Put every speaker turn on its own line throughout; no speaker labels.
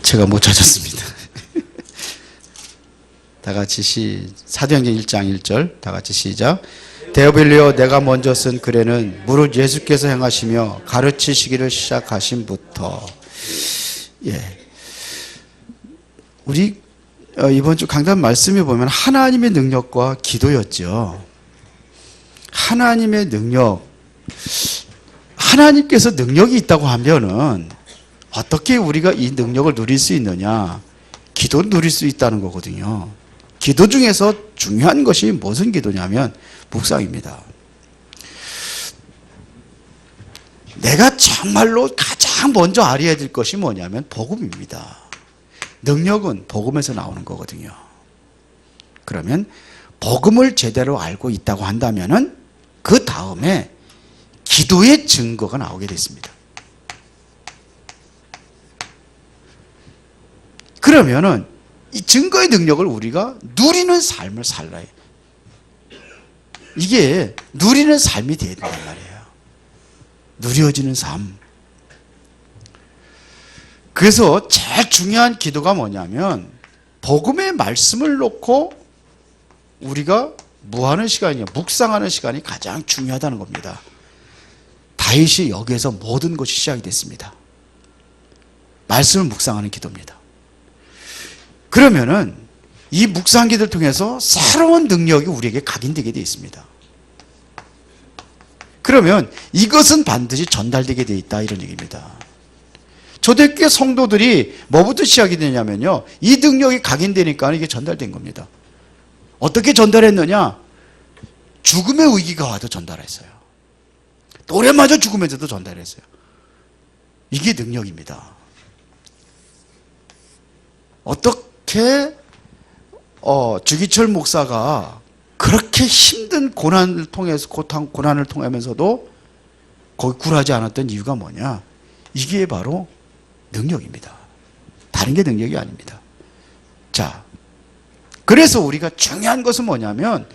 제가 못 찾았습니다. 다 같이 사도행전 1장 1절 다 같이 시작. 데오빌리오 내가 먼저 쓴 글에는 무릇 예수께서 행하시며 가르치시기를 시작하신부터. 예. 우리 이번 주 강단 말씀에 보면 하나님의 능력과 기도였죠. 하나님의 능력. 하나님께서 능력이 있다고 하면은 어떻게 우리가 이 능력을 누릴 수 있느냐? 기도를 누릴 수 있다는 거거든요. 기도 중에서 중요한 것이 무슨 기도냐면 묵상입니다. 내가 정말로 가장 먼저 알아야 될 것이 뭐냐면 복음입니다. 능력은 복음에서 나오는 거거든요. 그러면 복음을 제대로 알고 있다고 한다면은 그 다음에 기도의 증거가 나오게 됐습니다. 그러면은 이 증거의 능력을 우리가 누리는 삶을 살아야, 이게 누리는 삶이 되어야 된단 말이에요. 누려지는 삶. 그래서 제일 중요한 기도가 뭐냐면 복음의 말씀을 놓고 우리가 무하는 시간이요, 묵상하는 시간이 가장 중요하다는 겁니다. 다윗이 여기에서 모든 것이 시작이 됐습니다. 말씀을 묵상하는 기도입니다. 그러면은 이 묵상 기도를 통해서 새로운 능력이 우리에게 각인되게 되어 있습니다. 그러면 이것은 반드시 전달되게 되어 있다, 이런 얘기입니다. 초대교회 성도들이 뭐부터 시작이 되냐면요, 이 능력이 각인되니까 이게 전달된 겁니다. 어떻게 전달했느냐? 죽음의 위기가 와도 전달했어요. 노래마저 죽으면서도 전달했어요. 이게 능력입니다. 어떻게 주기철 목사가 그렇게 힘든 고난을 통해서, 고난을 통하면서도 거기 굴하지 않았던 이유가 뭐냐? 이게 바로 능력입니다. 다른 게 능력이 아닙니다. 자, 그래서 우리가 중요한 것은 뭐냐면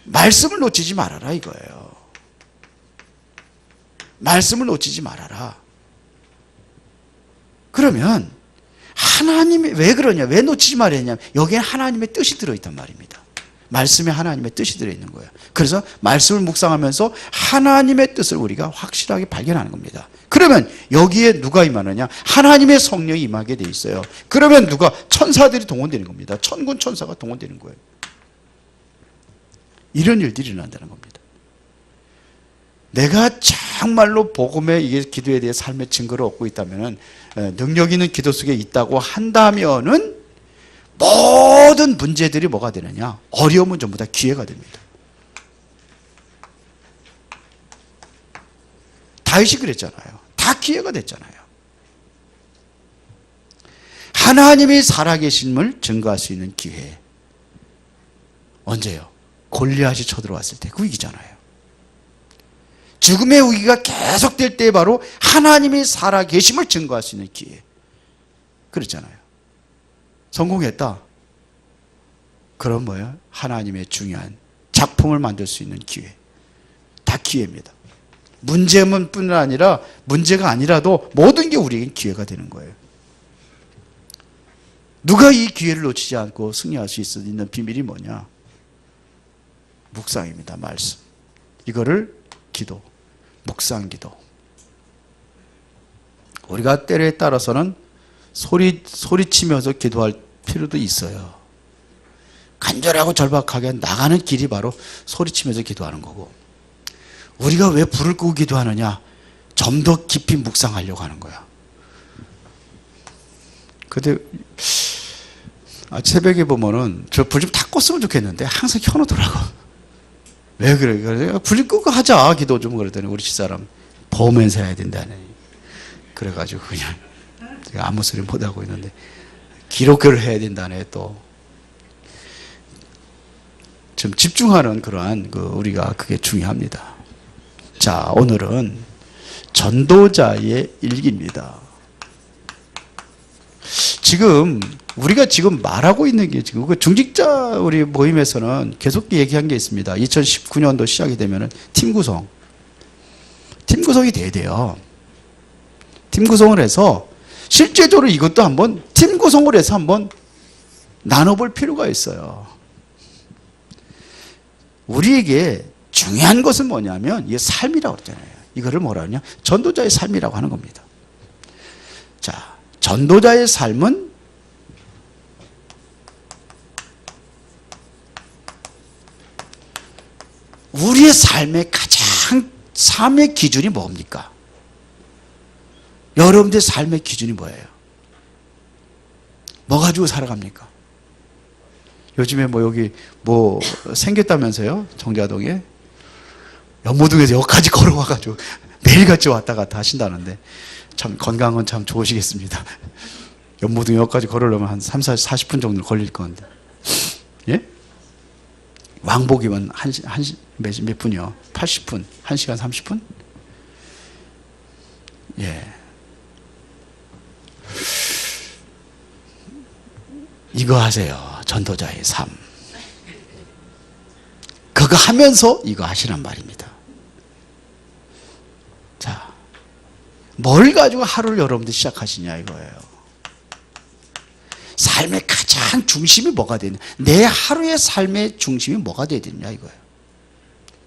말씀을 놓치지 말아라, 이거예요. 말씀을 놓치지 말아라. 그러면 하나님이 왜 그러냐, 왜 놓치지 말았냐, 여기에 하나님의 뜻이 들어있단 말입니다. 말씀에 하나님의 뜻이 들어있는 거예요. 그래서 말씀을 묵상하면서 하나님의 뜻을 우리가 확실하게 발견하는 겁니다. 그러면 여기에 누가 임하느냐? 하나님의 성령이 임하게 돼 있어요. 그러면 누가? 천사들이 동원되는 겁니다. 천군 천사가 동원되는 거예요. 이런 일들이 일어난다는 겁니다. 내가 정말로 복음의 이게 기도에 대해 삶의 증거를 얻고 있다면은, 능력 있는 기도 속에 있다고 한다면은 모든 문제들이 뭐가 되느냐? 어려움은 전부 다 기회가 됩니다. 다윗이 그랬잖아요. 다 기회가 됐잖아요. 하나님이 살아계심을 증거할 수 있는 기회. 언제요? 골리앗이 쳐들어왔을 때 그 위기잖아요. 죽음의 위기가 계속될 때 바로 하나님이 살아계심을 증거할 수 있는 기회. 그렇잖아요. 성공했다. 그럼 뭐예요? 하나님의 중요한 작품을 만들 수 있는 기회. 다 기회입니다. 문제만 뿐 아니라, 문제가 아니라도 모든 게 우리에겐 기회가 되는 거예요. 누가 이 기회를 놓치지 않고 승리할 수 있는 비밀이 뭐냐? 묵상입니다. 말씀. 이거를 기도, 묵상 기도. 우리가 때에 따라서는 소리치면서 기도할 필요도 있어요. 간절하고 절박하게 나가는 길이 바로 소리치면서 기도하는 거고, 우리가 왜 불을 끄고 기도하느냐? 좀 더 깊이 묵상하려고 하는 거야. 근데 새벽에 보면은 저 불 좀 다 껐으면 좋겠는데 항상 켜놓더라고. 왜 그래? 그래, 불 끄고 하자, 기도 좀. 그러더니 우리 집사람 보면서 해야 된다네. 그래가지고 그냥 제가 아무 소리 못 하고 있는데, 기록을 해야 된다네. 또 좀 집중하는 그러한 우리가 그게 중요합니다. 자, 오늘은 전도자의 일기입니다. 지금 우리가 지금 말하고 있는 게, 지금 중직자 우리 모임에서는 계속 얘기한 게 있습니다. 2019년도 시작이 되면은 팀 구성이 돼야 돼요. 팀 구성을 해서 실제적으로 이것도 한번 팀 구성을 해서 한번 나눠볼 필요가 있어요. 우리에게 중요한 것은 뭐냐면 이게 삶이라고 그랬잖아요. 이거를 뭐라 하냐? 전도자의 삶이라고 하는 겁니다. 자, 전도자의 삶은 우리의 삶의 가장 삶의 기준이 뭡니까? 여러분들의 삶의 기준이 뭐예요? 뭐 가지고 살아갑니까? 요즘에 뭐 여기 뭐 생겼다면서요? 정자동에 연모동에서 여기까지 걸어와가지고 매일같이 왔다 갔다 하신다는데 참 건강은 참 좋으시겠습니다. 연모동 여기까지 걸으려면 한 40분 정도 걸릴 건데. 예? 왕복이면 몇 분이요? 80분? 1시간 30분? 예. 이거 하세요. 전도자의 삶. 그거 하면서 이거 하시란 말입니다. 자, 뭘 가지고 하루를 여러분들 시작하시냐 이거예요. 삶의 가장 중심이 뭐가 되냐, 내 하루의 삶의 중심이 뭐가 돼야 되느냐 이거예요.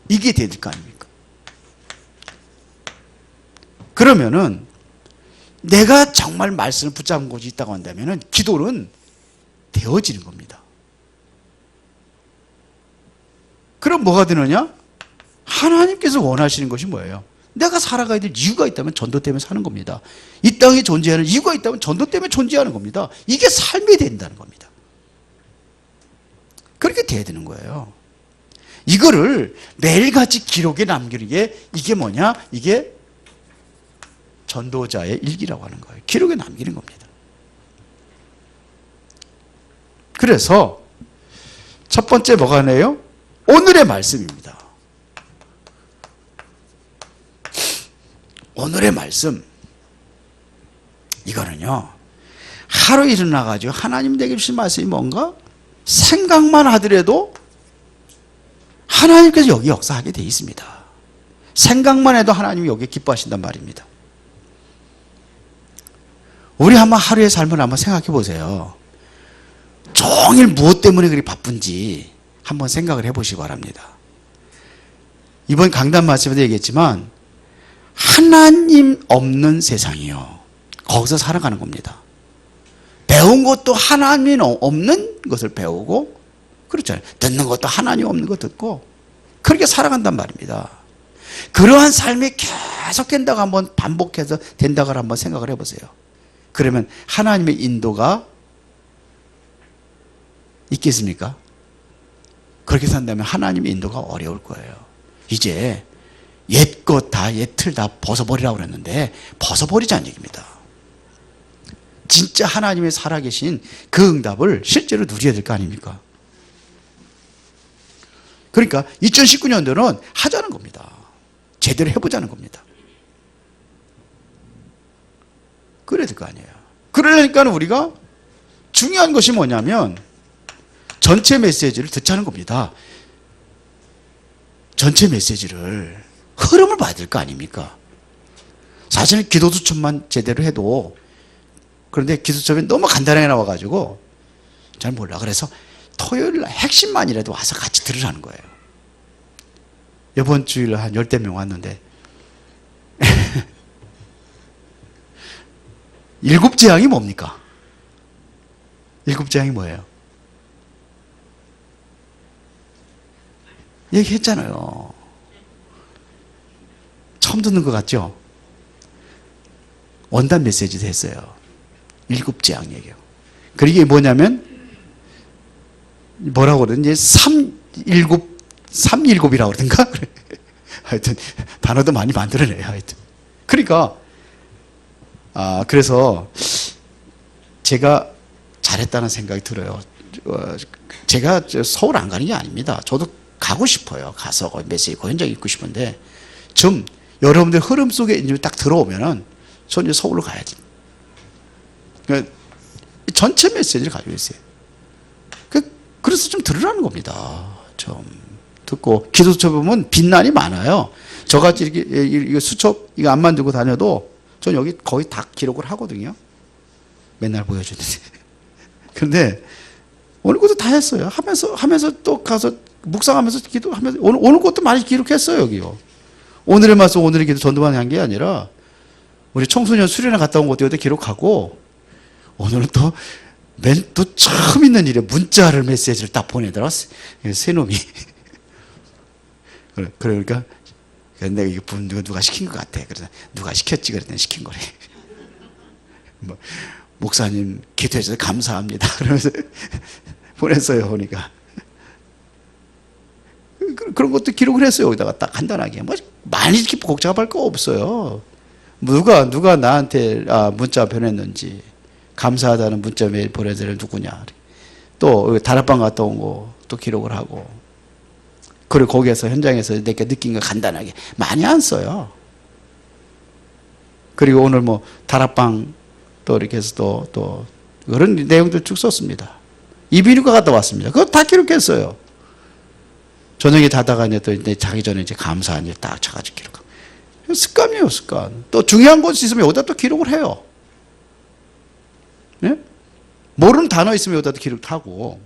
이게 돼야 될 거 아닙니까? 그러면은 내가 정말 말씀을 붙잡은 곳이 있다고 한다면은 기도는 되어지는 겁니다. 그럼 뭐가 되느냐? 하나님께서 원하시는 것이 뭐예요? 내가 살아가야 될 이유가 있다면 전도 때문에 사는 겁니다. 이 땅에 존재하는 이유가 있다면 전도 때문에 존재하는 겁니다. 이게 삶이 된다는 겁니다. 그렇게 돼야 되는 거예요. 이거를 매일같이 기록에 남기는 게 이게 뭐냐? 이게 전도자의 일기라고 하는 거예요. 기록에 남기는 겁니다. 그래서 첫 번째 뭐가 하네요? 오늘의 말씀입니다. 오늘의 말씀, 이거는요 하루 일어나가지고 하나님 내게 주신 말씀이 뭔가 생각만 하더라도 하나님께서 여기 역사하게 돼 있습니다. 생각만 해도 하나님이 여기 기뻐하신단 말입니다. 우리 한번 하루의 삶을 한번 생각해 보세요. 종일 무엇 때문에 그리 바쁜지 한번 생각을 해보시기 바랍니다. 이번 강단 말씀에도 얘기했지만 하나님 없는 세상이요, 거기서 살아가는 겁니다. 배운 것도 하나님 없는 것을 배우고, 그렇잖아요. 듣는 것도 하나님 없는 거 듣고 그렇게 살아간단 말입니다. 그러한 삶이 계속 된다고 한번 반복해서 된다고 한번 생각을 해보세요. 그러면 하나님의 인도가 있겠습니까? 그렇게 산다면 하나님의 인도가 어려울 거예요. 이제 옛것 다, 옛 틀 다 벗어버리라고 그랬는데 벗어버리자는 얘기입니다. 진짜 하나님의 살아계신 그 응답을 실제로 누려야 될 거 아닙니까? 그러니까 2019년도는 하자는 겁니다. 제대로 해보자는 겁니다. 그래야 될 거 아니에요. 그러려니까 우리가 중요한 것이 뭐냐면 전체 메시지를 듣자는 겁니다. 전체 메시지를 흐름을 봐야 될 거 아닙니까? 사실은 기도수첩만 제대로 해도, 그런데 기도수첩이 너무 간단하게 나와가지고 잘 몰라. 그래서 토요일 핵심만이라도 와서 같이 들으라는 거예요. 이번 주일에 한 10대 명 왔는데 7재앙이 뭡니까? 7재앙이 뭐예요? 얘기했잖아요. 처음 듣는 것 같죠? 원단 메시지도 했어요. 7재앙 얘기요. 그리고 이게 뭐냐면 뭐라고 그러는지 319이라고 그러던가? 하여튼 단어도 많이 만들어내요. 하여튼. 그러니까 그래서 제가 잘했다는 생각이 들어요. 제가 서울 안 가는 게 아닙니다. 저도 가고 싶어요. 가서 메시지 현장에 있고 싶은데 좀 여러분들 흐름 속에 이제 딱 들어오면은 전 이제 서울로 가야지. 그러니까 전체 메시지를 가지고 있어요. 그래서 좀 들으라는 겁니다. 좀 듣고 기도수첩 보면 빛난이 많아요. 저같이 이렇게 수첩 이거 안 만들고 다녀도 전 여기 거의 다 기록을 하거든요. 맨날 보여주는데. 그런데 오늘 것도 다 했어요. 하면서 또 가서 묵상하면서 기도하면서 오늘 것도 많이 기록했어요, 여기요. 오늘의 말씀, 오늘의 기도 전도만 한 게 아니라 우리 청소년 수련회 갔다 온 것도 여기다 기록하고 오늘은 또 처음 있는 일에 문자를 메시지를 딱 보내더라. 새 놈이. 그러니까 내가 이거 누가 시킨 것 같아. 그래서 누가 시켰지 그랬더니 시킨 거래. 뭐, 목사님 기도해 주셔서 감사합니다. 그러면서 보냈어요. 보니까 그런 것도 기록을 했어요. 여기다가 딱 간단하게. 뭐 많이 이렇게 복잡할 거 없어요. 누가 나한테 문자 보냈는지, 감사하다는 문자 메일 보내드릴 누구냐, 또 다락방 갔다 온 거 또 기록을 하고, 그리고 거기에서 현장에서 내가 느낀 거 간단하게 많이 안 써요. 그리고 오늘 뭐 다락방 또 이렇게 해서 또 그런 내용들 쭉 썼습니다. 이비인후과 갔다 왔습니다. 그거 다 기록했어요. 저녁에 자다가 또 자기 전에 감사한 일 딱 쳐가지고 기록하고. 습관이에요, 습관. 또 중요한 것이 있으면 여기다 또 기록을 해요. 네? 모르는 단어 있으면 여기다 기록하고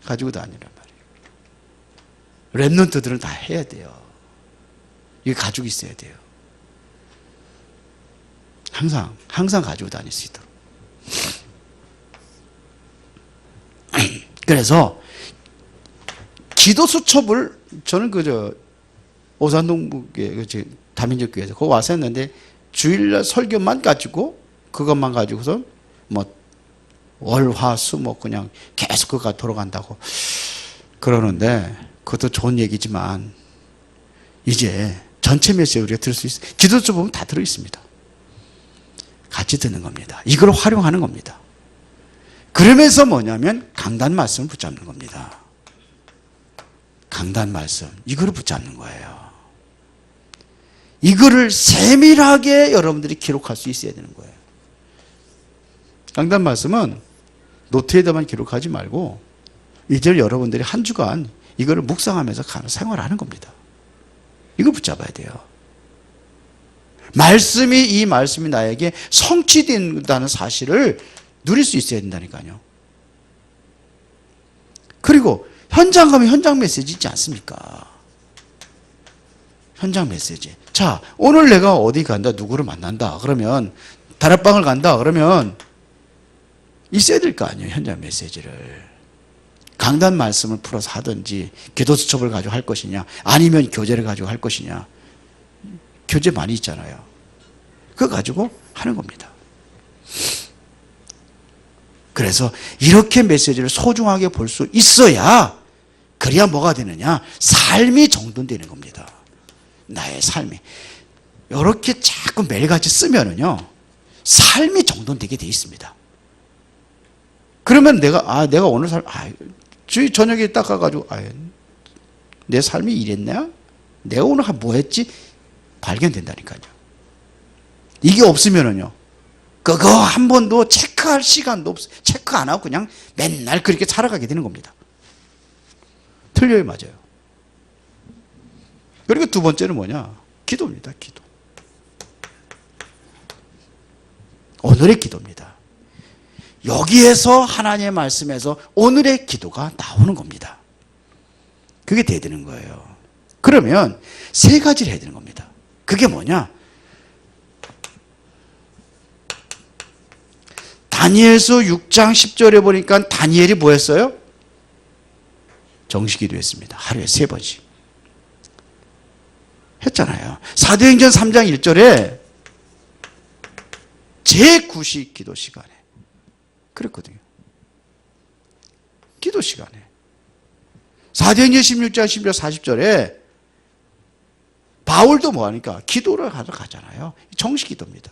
가지고 다니란 말이에요. 랩런트들은 다 해야 돼요. 이거 가지고 있어야 돼요. 항상 가지고 다닐 수 있도록. 그래서 기도 수첩을 저는 오산동북에 다민족교회에서 거기 와서 했는데 주일날 설교만 가지고 그것만 가지고서 뭐 월화수 뭐 그냥 계속 그가 돌아간다고 그러는데 그것도 좋은 얘기지만 이제 전체 메시지 우리가 들을 수 있어요. 기도 수첩 보면 다 들어 있습니다. 같이 듣는 겁니다. 이걸 활용하는 겁니다. 그러면서 뭐냐면 강단 말씀을 붙잡는 겁니다. 강단 말씀 이거를 붙잡는 거예요. 이거를 세밀하게 여러분들이 기록할 수 있어야 되는 거예요. 강단 말씀은 노트에다만 기록하지 말고 이제 여러분들이 한 주간 이거를 묵상하면서 생활하는 겁니다. 이거 붙잡아야 돼요. 이 말씀이 나에게 성취된다는 사실을 누릴 수 있어야 된다니까요. 그리고 현장 가면 현장 메시지 있지 않습니까? 현장 메시지. 자, 오늘 내가 어디 간다, 누구를 만난다. 그러면 다락방을 간다. 그러면 있어야 될 거 아니에요, 현장 메시지를. 강단 말씀을 풀어서 하든지 기도 수첩을 가지고 할 것이냐, 아니면 교재를 가지고 할 것이냐. 교재 많이 있잖아요. 그거 가지고 하는 겁니다. 그래서 이렇게 메시지를 소중하게 볼 수 있어야 그래야 뭐가 되느냐? 삶이 정돈되는 겁니다. 나의 삶이. 이렇게 자꾸 매일같이 쓰면은요, 삶이 정돈되게 돼 있습니다. 그러면 내가 오늘 주일 저녁에 딱 가가지고, 내 삶이 이랬냐? 내가 오늘 뭐 했지? 발견된다니까요. 이게 없으면은요, 그거 한 번도 체크할 시간도 체크 안 하고 그냥 맨날 그렇게 살아가게 되는 겁니다. 틀려요, 맞아요. 그리고 두 번째는 뭐냐? 기도입니다, 기도. 오늘의 기도입니다. 여기에서 하나님의 말씀에서 오늘의 기도가 나오는 겁니다. 그게 돼야 되는 거예요. 그러면 세 가지를 해야 되는 겁니다. 그게 뭐냐? 다니엘서 6장 10절에 보니까 다니엘이 뭐 했어요? 정식기도 했습니다. 하루에 3번씩. 했잖아요. 사도행전 3장 1절에 제9시 기도 시간에 그랬거든요. 기도 시간에. 사도행전 16장 10절 40절에 바울도 뭐 하니까 기도를 하러 가잖아요. 정식 기도입니다.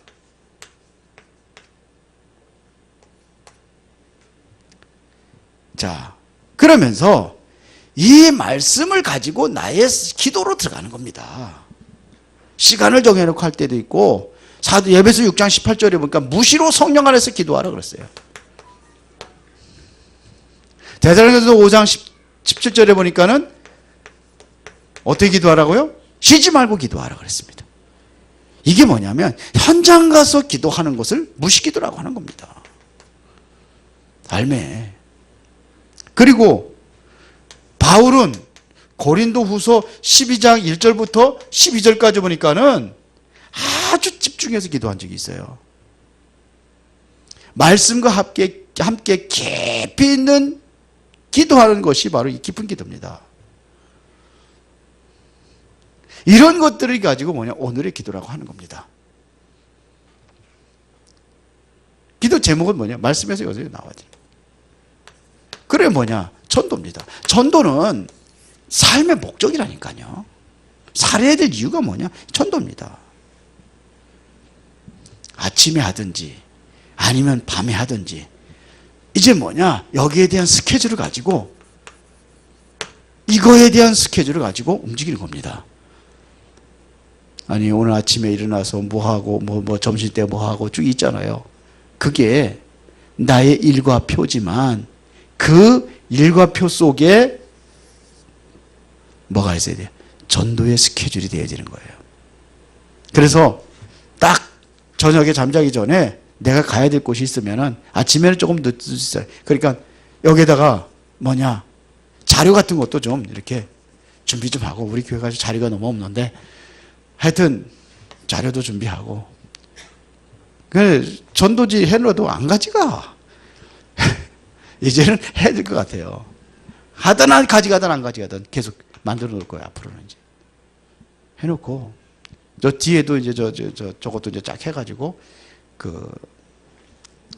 자, 그러면서 이 말씀을 가지고 나의 기도로 들어가는 겁니다. 시간을 정해놓고 할 때도 있고, 예배서 6장 18절에 보니까 무시로 성령 안에서 기도하라 그랬어요. 데살로니가서 5장 17절에 보니까는 어떻게 기도하라고요? 쉬지 말고 기도하라 그랬습니다. 이게 뭐냐면 현장 가서 기도하는 것을 무시기도라고 하는 겁니다. 알매. 그리고 바울은 고린도후서 12장 1절부터 12절까지 보니까는 아주 집중해서 기도한 적이 있어요. 말씀과 함께 깊이 있는 기도하는 것이 바로 이 깊은 기도입니다. 이런 것들을 가지고 오늘의 기도라고 하는 겁니다. 기도 제목은 말씀에서 여기서 나와야 돼요. 그래 전도입니다. 전도는 삶의 목적이라니까요. 살아야 될 이유가 전도입니다. 아침에 하든지 아니면 밤에 하든지 이제 여기에 대한 스케줄을 가지고 이거에 대한 스케줄을 가지고 움직이는 겁니다. 아니 오늘 아침에 일어나서 뭐하고 점심때 뭐하고 쭉 있잖아요. 그게 나의 일과표지만 그 일과표 속에 뭐가 있어야 돼요? 전도의 스케줄이 되어야 되는 거예요. 그래서 딱 저녁에 잠자기 전에 내가 가야 될 곳이 있으면은 아침에는 조금 늦을 수 있어요. 그러니까 여기에다가 자료 같은 것도 좀 이렇게 준비 좀 하고, 우리 교회가 자료가 너무 없는데 하여튼 자료도 준비하고. 전도지 해놓아도 안 가지가. 이제는 해야 될 것 같아요. 하든 가져가든 안 가져가든 계속 만들어 놓을 거예요. 앞으로는 이제 해놓고 저 뒤에도 이제 저것도 이제 쫙 해가지고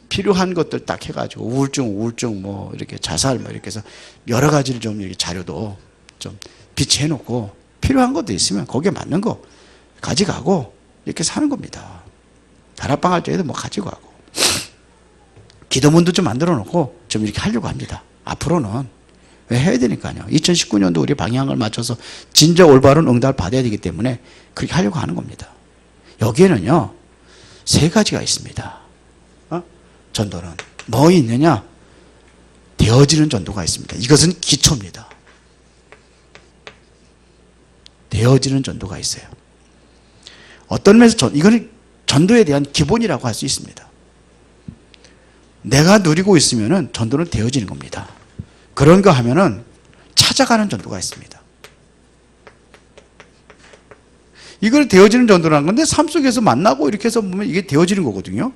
필요한 것들 딱 해가지고 우울증 이렇게 자살 이렇게 해서 여러 가지를 좀 이렇게 자료도 좀 비치해 놓고 필요한 것도 있으면 거기에 맞는 거 가져가고 이렇게 사는 겁니다. 다락방 할 때에도 가지고 가고 기도문도 좀 만들어 놓고 좀 이렇게 하려고 합니다. 앞으로는 왜 해야 되니까요. 2019년도 우리 방향을 맞춰서 진짜 올바른 응답을 받아야 되기 때문에 그렇게 하려고 하는 겁니다. 여기에는요 3가지가 있습니다. 전도는 뭐 있느냐? 되어지는 전도가 있습니다. 이것은 기초입니다. 되어지는 전도가 있어요. 어떤 면에서 이거는 전도에 대한 기본이라고 할 수 있습니다. 내가 누리고 있으면은 전도는 되어지는 겁니다. 그런가 하면은 찾아가는 전도가 있습니다. 이걸 되어지는 전도라는 건데 삶 속에서 만나고 이렇게 해서 보면 이게 되어지는 거거든요.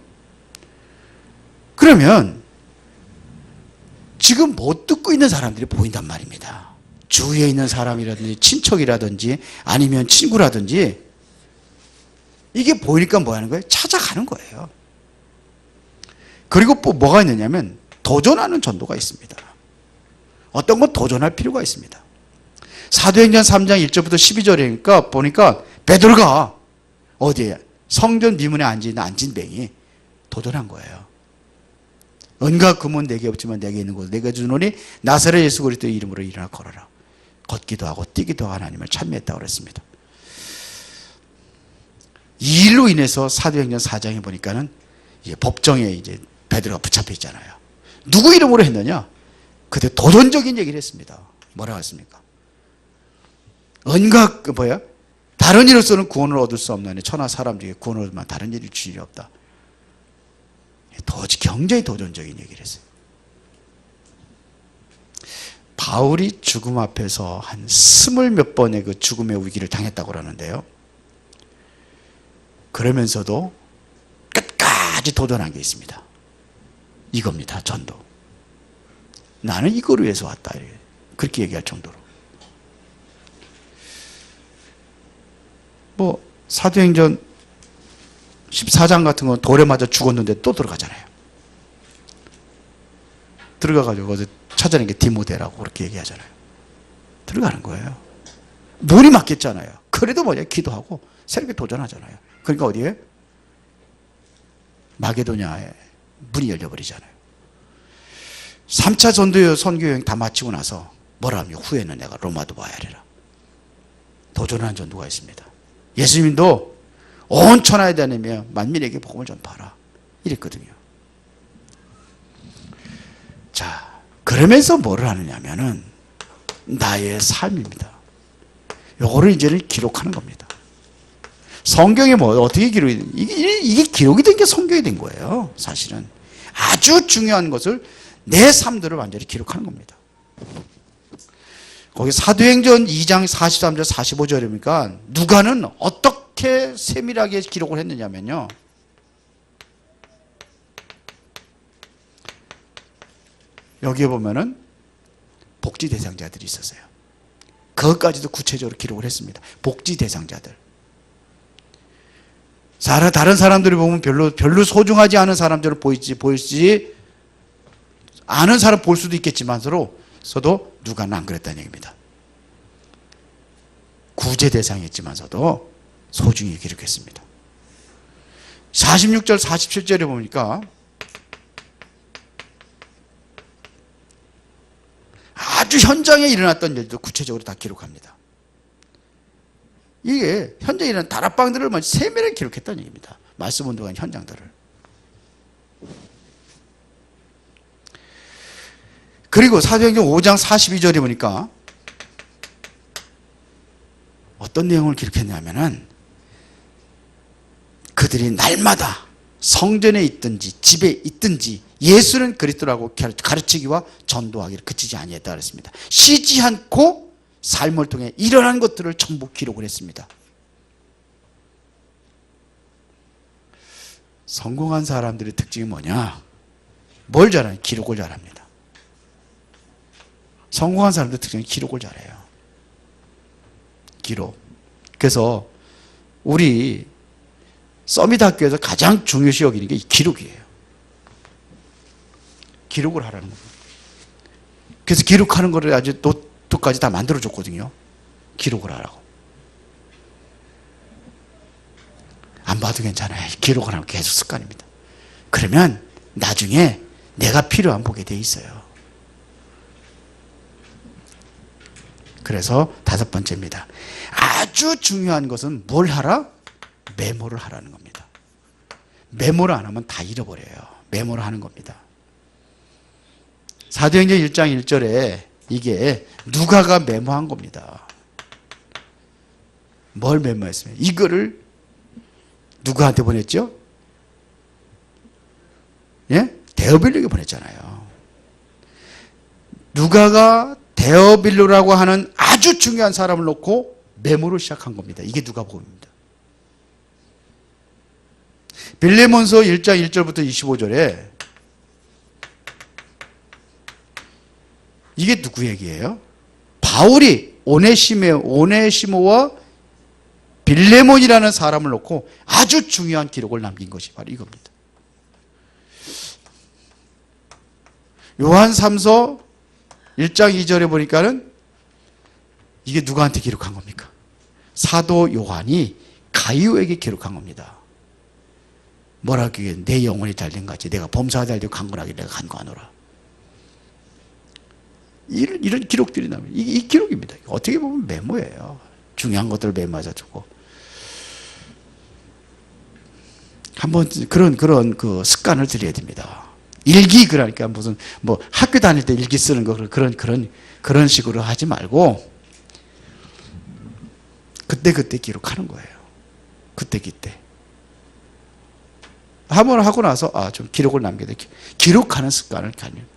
그러면 지금 못 듣고 있는 사람들이 보인단 말입니다. 주위에 있는 사람이라든지 친척이라든지 아니면 친구라든지 이게 보이니까 뭐 하는 거예요? 찾아가는 거예요. 그리고 또 뭐가 있느냐면 도전하는 전도가 있습니다. 어떤 건 도전할 필요가 있습니다. 사도행전 3장 1절부터 12절이니까 보니까 베드로가 어디에? 성전 미문에 앉은 뱅이 도전한 거예요. 은과 금은 내게 없지만 내게 있는 곳을 내가 주노니 나사렛 예수 그리스도의 이름으로 일어나 걸어라. 걷기도 하고 뛰기도 하고 하나님을 찬미했다고 그랬습니다. 이 일로 인해서 사도행전 4장에 보니까는 법정에 이제 베드로가 붙잡혀 있잖아요. 누구 이름으로 했느냐? 그때 도전적인 얘기를 했습니다. 뭐라고 했습니까? 은과 다른 이로서는 구원을 얻을 수 없나니 천하 사람 중에 구원을 얻으면 다른 일을 주실 리 없다. 굉장히 도전적인 얘기를 했어요. 바울이 죽음 앞에서 한 20몇 번의 그 죽음의 위기를 당했다고 그러는데요. 그러면서도 끝까지 도전한 게 있습니다. 이겁니다. 전도. 나는 이걸 위해서 왔다. 그렇게 얘기할 정도로. 사도행전 14장 같은 건 돌에 맞아 죽었는데 또 들어가잖아요. 들어가가지고 어제 찾아낸 게 디모데라고 그렇게 얘기하잖아요. 들어가는 거예요. 문이 막혔잖아요. 그래도 기도하고 새롭게 도전하잖아요. 그러니까 어디에? 마게도냐에 문이 열려버리잖아요. 3차 전도 선교여행 다 마치고 나서 뭐라 하면 후에는 내가 로마도 와야 하리라. 도전하는 전도가 있습니다. 예수님도 온 천하에 다니며 만민에게 복음을 전파하라 이랬거든요. 자, 그러면서 뭐를 하느냐면은 나의 삶입니다. 요거를 이제는 기록하는 겁니다. 성경에 뭐 어떻게 기록이 된, 이게 기록이 된 게 성경이 된 거예요. 사실은 아주 중요한 것을 내 삶들을 완전히 기록하는 겁니다. 거기 사도행전 2장 43절 45절이니까 누가는 어떻게 세밀하게 기록을 했느냐면요, 여기에 보면은 복지 대상자들이 있었어요. 그것까지도 구체적으로 기록을 했습니다. 복지 대상자들. 다른 사람들이 보면 별로 소중하지 않은 사람들을 보이지 아는 사람 볼 수도 있겠지만서도 누가는 안 그랬다는 얘기입니다. 구제 대상이었지만서도 소중히 기록했습니다. 46절 47절에 보니까 아주 현장에 일어났던 일도 구체적으로 다 기록합니다. 이게 현장에 일어난 다락방들을 세밀하게 기록했다는 얘기입니다. 말씀 운동한 현장들을. 그리고 사도행전 5장 42절에 보니까 어떤 내용을 기록했냐면은 그들이 날마다 성전에 있든지 집에 있든지 예수는 그리스도라고 가르치기와 전도하기를 그치지 아니했다 그랬습니다. 쉬지 않고 삶을 통해 일어난 것들을 전부 기록을 했습니다. 성공한 사람들의 특징이 뭐냐? 뭘 잘하냐? 기록을 잘합니다. 성공한 사람들의 특징은 기록을 잘해요. 기록. 그래서 우리 서밋 학교에서 가장 중요시 여기는 게 이 기록이에요. 기록을 하라는 겁니다. 그래서 기록하는 거를 아주 노트까지 다 만들어줬거든요. 기록을 하라고. 안 봐도 괜찮아요. 기록을 하면 계속 습관입니다. 그러면 나중에 내가 필요한 보게 돼 있어요. 그래서 5번째입니다. 아주 중요한 것은 뭘 하라? 메모를 하라는 겁니다. 메모를 안 하면 다 잃어버려요. 메모를 하는 겁니다. 사도행전 1장 1절에 이게 누가가 메모한 겁니다. 뭘 메모했어요? 이거를 누구한테 보냈죠? 예? 데오빌로에게 보냈잖아요. 누가가 데오빌로라고 하는 아주 중요한 사람을 놓고 메모를 시작한 겁니다. 이게 누가복음입니다. 빌레몬서 1장 1절부터 25절에 이게 누구 얘기예요? 바울이 오네시모와 빌레몬이라는 사람을 놓고 아주 중요한 기록을 남긴 것이 바로 이겁니다. 요한 3서 1장 2절에 보니까는 이게 누구한테 기록한 겁니까? 사도 요한이 가이오에게 기록한 겁니다. 뭐라고 하기에 내 영혼이 달린 같이 내가 범사가 달리고 강건하게 내가 간구하노라. 이런 기록들이 나옵니다. 이 기록입니다. 어떻게 보면 메모예요. 중요한 것들을 메모해서 주고. 한번 그런 그 습관을 들여야 됩니다. 일기 그러니까 무슨 뭐 학교 다닐 때 일기 쓰는 거 그런 식으로 하지 말고 그때 기록하는 거예요. 그때. 한번 하고 나서 좀 기록을 남겨야 돼. 기록하는 습관을 가지고.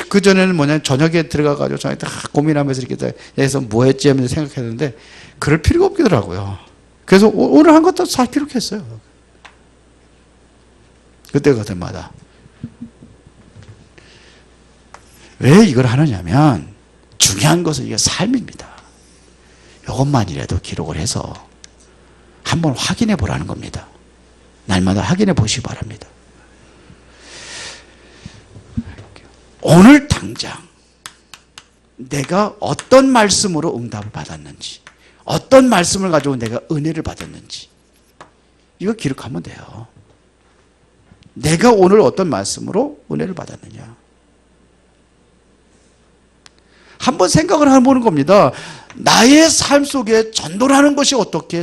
그 전에는 뭐냐면 저녁에 들어가가지고 저녁에 다 고민하면서 이렇게 해서 뭐 했지 하면서 생각했는데 그럴 필요가 없더라고요. 그래서 오늘 한 것도 다 기록했어요. 그때마다. 왜 이걸 하느냐면 중요한 것은 이게 삶입니다. 이것만이라도 기록을 해서 한번 확인해 보라는 겁니다. 날마다 확인해 보시기 바랍니다. 오늘 당장 내가 어떤 말씀으로 응답을 받았는지, 어떤 말씀을 가지고 내가 은혜를 받았는지 이거 기록하면 돼요. 내가 오늘 어떤 말씀으로 은혜를 받았느냐. 한번 생각을 해보는 겁니다. 나의 삶 속에 전도라는 것이 어떻게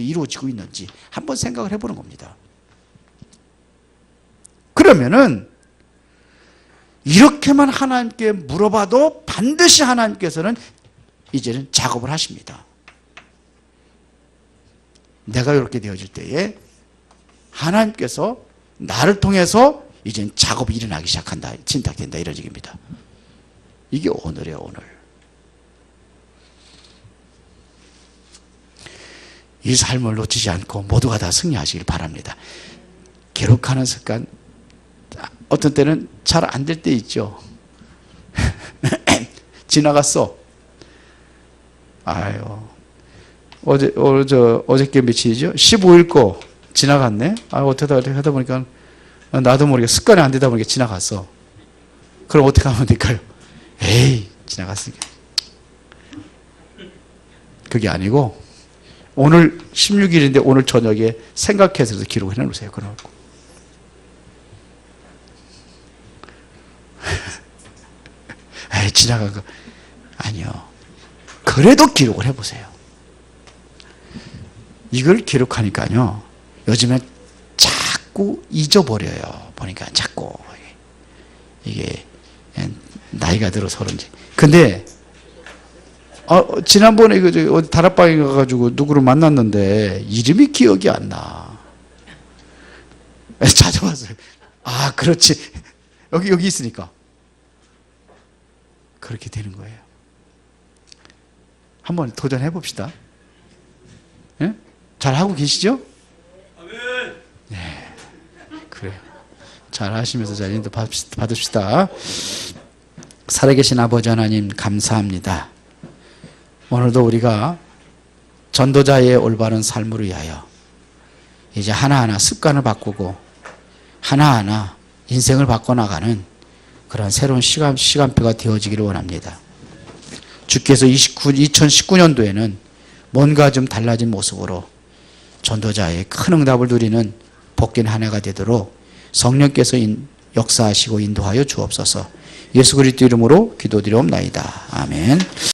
이루어지고 있는지 한번 생각을 해보는 겁니다. 그러면은 이렇게만 하나님께 물어봐도 반드시 하나님께서는 이제는 작업을 하십니다. 내가 이렇게 되어질 때에 하나님께서 나를 통해서 이제 작업이 일어나기 시작한다. 진탁된다. 이런 얘기입니다. 이게 오늘이에요. 오늘. 이 삶을 놓치지 않고 모두가 다 승리하시길 바랍니다. 기록하는 습관, 어떤 때는 잘 안 될 때 있죠. 지나갔어. 아유, 어저께 며칠이죠? 15일 거 지나갔네? 아, 어떻게 하다 보니까 나도 모르게 습관이 안 되다 보니까 지나갔어. 그럼 어떻게 하면 될까요? 에이, 지나갔으니까. 그게 아니고, 오늘 16일인데 오늘 저녁에 생각해서 기록을 해놓으세요. 그래놓고. 에이, 지나간 거. 아니요. 그래도 기록을 해보세요. 이걸 기록하니까요. 요즘에 자꾸 잊어버려요. 보니까 자꾸. 이게 나이가 들어서 그런지. 근데 지난번에 어디 다락방에 가가지고 누구를 만났는데 이름이 기억이 안 나. 찾아봤어요. 아, 그렇지. 여기 있으니까. 그렇게 되는 거예요. 한번 도전해 봅시다. 예? 잘 하고 계시죠? 네. 그래요. 잘 하시면서 잘 인도 받읍시다. 살아계신 아버지 하나님 감사합니다. 오늘도 우리가 전도자의 올바른 삶을 위하여 이제 하나하나 습관을 바꾸고 하나하나 인생을 바꿔나가는 그런 새로운 시간표가 되어지기를 원합니다. 주께서 2019년도에는 뭔가 좀 달라진 모습으로 전도자의 큰 응답을 누리는 복된 한 해가 되도록 성령께서 역사하시고 인도하여 주옵소서. 예수 그리스도 이름으로 기도드리옵나이다. 아멘.